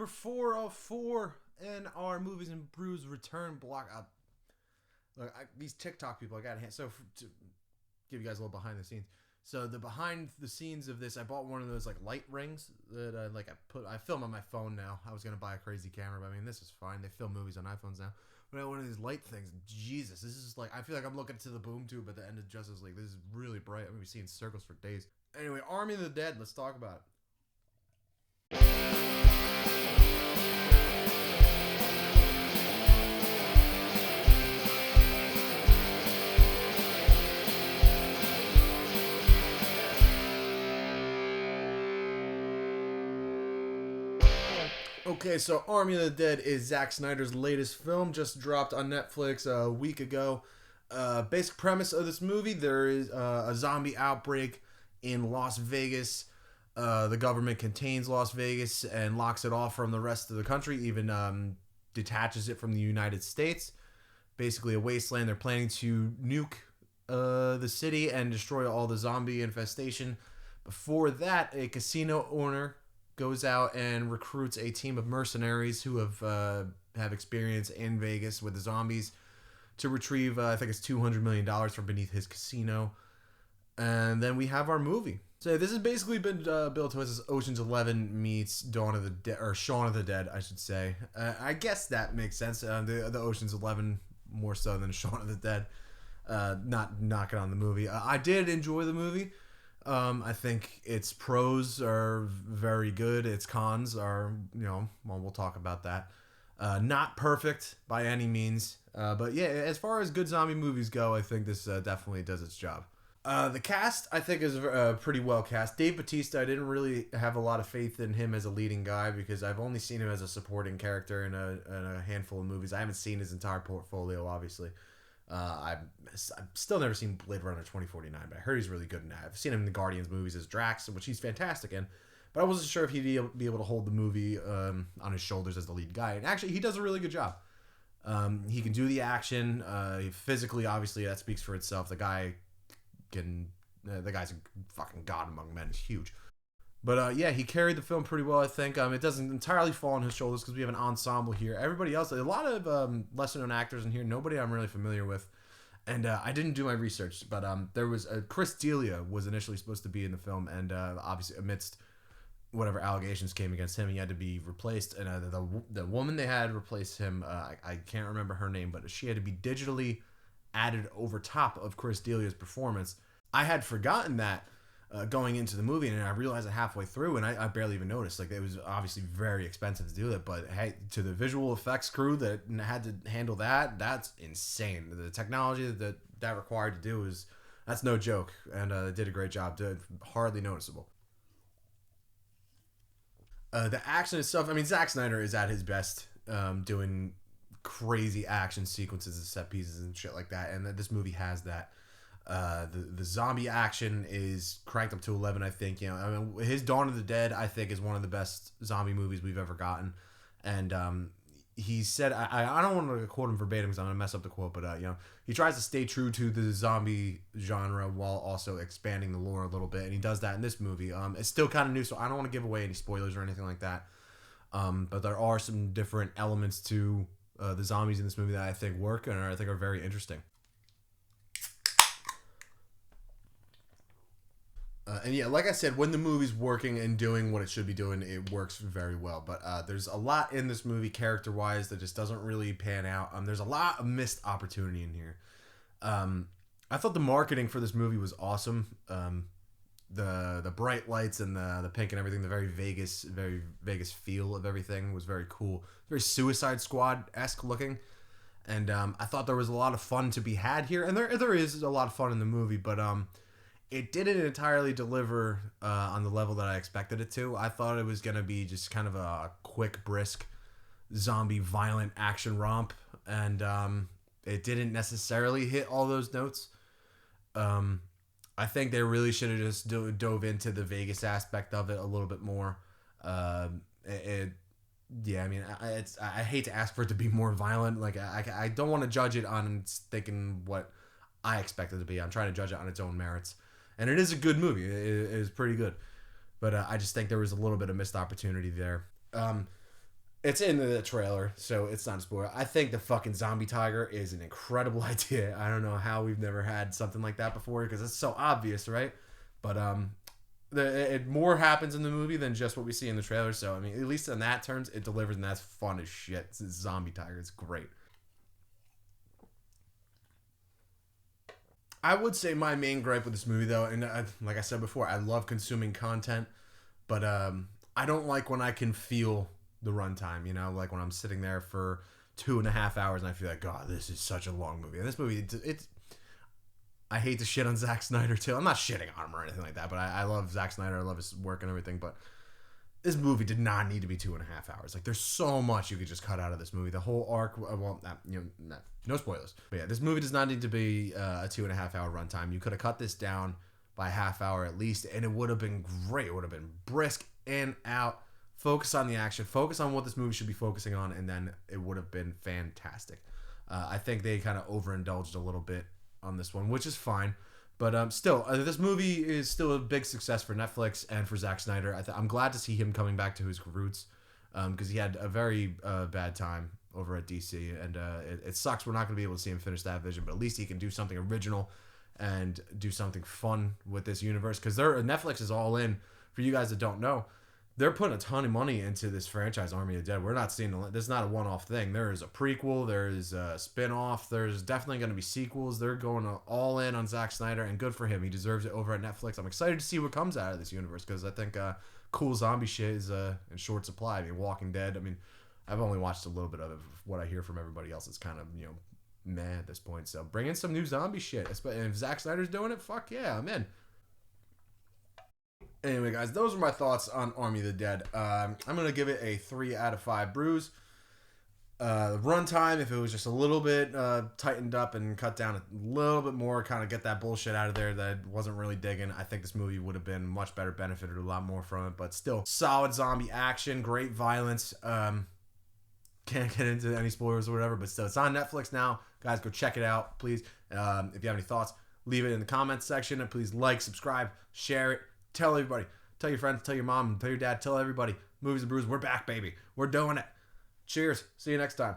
number 404 in our Movies and Brews return block. Look, these TikTok people, I got to to give you guys a little behind the scenes. So the behind the scenes of this, I bought one of those like light rings that I film on my phone now. I was gonna buy a crazy camera, but I mean this is fine. They film movies on iPhones now. But I had one of these light things. Jesus, this is like, I feel like I'm looking to the boom tube at the end of Justice League. This is really bright. I'm gonna be seeing circles for days. Anyway, Army of the Dead. Let's talk about it. Okay, so Army of the Dead is Zack Snyder's latest film, just dropped on Netflix a week ago. Basic premise of this movie, there is a zombie outbreak in Las Vegas. The government contains Las Vegas and locks it off from the rest of the country, even detaches it from the United States. Basically a wasteland. They're planning to nuke the city and destroy all the zombie infestation. Before that, a casino owner goes out and recruits a team of mercenaries who have experience in Vegas with the zombies to retrieve, I think it's $200 million from beneath his casino. And then we have our movie. So this has basically been built as Ocean's 11 meets Dawn of the Dead, or Shaun of the Dead, I should say. I guess that makes sense. The Ocean's 11 more so than Shaun of the Dead. Not knocking on the movie. I did enjoy the movie. I think its pros are very good. Its cons are, well, we'll talk about that. Not perfect by any means. But yeah, as far as good zombie movies go, I think this definitely does its job. The cast, I think, is pretty well cast. Dave Bautista, I didn't really have a lot of faith in him as a leading guy because I've only seen him as a supporting character in a handful of movies. I haven't seen his entire portfolio, obviously. I've still never seen Blade Runner 2049, but I heard he's really good in that. I've seen him in the Guardians movies as Drax, which he's fantastic in, but I wasn't sure if he'd be able to hold the movie on his shoulders as the lead guy. And actually, he does a really good job. He can do the action. Physically, obviously, that speaks for itself. The guy's a fucking god among men. He's huge. But yeah, he carried the film pretty well, I think. It doesn't entirely fall on his shoulders because we have an ensemble here. Everybody else, a lot of lesser-known actors in here. Nobody I'm really familiar with. And I didn't do my research, but there was Chris D'Elia was initially supposed to be in the film, and obviously amidst whatever allegations came against him, he had to be replaced. And the woman they had replace him, I can't remember her name, but she had to be digitally added over top of Chris D'Elia's performance. I had forgotten that going into the movie, and I realized it halfway through, and I barely even noticed. Like, it was obviously very expensive to do that, but hey, to the visual effects crew that had to handle that's insane. The technology that required to do that's no joke, and they did a great job. Hardly noticeable. The action itself, I mean, Zack Snyder is at his best doing crazy action sequences and set pieces and shit like that, and this movie has that. The zombie action is cranked up to 11, I think. His Dawn of the Dead, I think, is one of the best zombie movies we've ever gotten. And he said, I don't want to quote him verbatim because I'm going to mess up the quote, but he tries to stay true to the zombie genre while also expanding the lore a little bit, and he does that in this movie. It's still kind of new, so I don't want to give away any spoilers or anything like that. But there are some different elements to the zombies in this movie that I think work and I think are very interesting. And yeah, like I said, when the movie's working and doing what it should be doing, it works very well. But there's a lot in this movie character-wise that just doesn't really pan out. There's a lot of missed opportunity in here. I thought the marketing for this movie was awesome. The bright lights and the pink and everything, the very Vegas feel of everything was very cool. Very Suicide Squad-esque looking. And I thought there was a lot of fun to be had here. And there is a lot of fun in the movie, but it didn't entirely deliver on the level that I expected it to. I thought it was going to be just kind of a quick, brisk, zombie, violent action romp. And it didn't necessarily hit all those notes. I think they really should have just dove into the Vegas aspect of it a little bit more. I hate to ask for it to be more violent. Like, I don't want to judge it on thinking what I expect it to be. I'm trying to judge it on its own merits. And it is a good movie. It is pretty good. But I just think there was a little bit of missed opportunity there. It's in the trailer, so it's not a spoiler. I think the fucking zombie tiger is an incredible idea. I don't know how we've never had something like that before because it's so obvious, right? But more happens in the movie than just what we see in the trailer. So I mean, at least in that terms, it delivers, and that's fun as shit. It's a zombie tiger. It's great. I would say my main gripe with this movie, though, and like I said before, I love consuming content, but I don't like when I can feel the runtime. You know, like when I'm sitting there for 2.5 hours and I feel like, God, this is such a long movie. And this movie, it's I hate to shit on Zack Snyder too. I'm not shitting on him or anything like that, but I love Zack Snyder. I love his work and everything, but this movie did not need to be 2.5 hours. Like, there's so much you could just cut out of this movie. The whole arc, well, no spoilers. But yeah, this movie does not need to be a 2.5 hour runtime. You could have cut this down by a half hour at least, and it would have been great. It would have been brisk in, out. Focus on the action. Focus on what this movie should be focusing on, and then it would have been fantastic. I think they kind of overindulged a little bit on this one, which is fine. But still, this movie is still a big success for Netflix and for Zack Snyder. I'm glad to see him coming back to his roots because he had a very bad time over at DC, and it sucks we're not going to be able to see him finish that vision. But at least he can do something original and do something fun with this universe because Netflix is all in. For you guys that don't know, they're putting a ton of money into this franchise, Army of the Dead. We're not seeing this is not a one-off thing. There is a prequel, there is a spin-off, there's definitely going to be sequels. They're going all in on Zack Snyder, and good for him. He deserves it over at Netflix. I'm excited to see what comes out of this universe because I think cool zombie shit is in short supply. I mean, Walking Dead. I mean, I've only watched a little bit of it. What I hear from everybody else is kind of meh at this point. So bring in some new zombie shit. And if Zack Snyder's doing it, fuck yeah, I'm in. Anyway, guys, those are my thoughts on Army of the Dead. I'm going to give it a 3 out of 5 brews. Runtime, if it was just a little bit tightened up and cut down a little bit more, kind of get that bullshit out of there that I wasn't really digging, I think this movie would have been much better, benefited a lot more from it. But still, solid zombie action, great violence. Can't get into any spoilers or whatever, but still, it's on Netflix now. Guys, go check it out, please. If you have any thoughts, leave it in the comments section. And please like, subscribe, share it. Tell everybody. Tell your friends. Tell your mom. Tell your dad. Tell everybody. Movies and Brews. We're back, baby. We're doing it. Cheers. See you next time.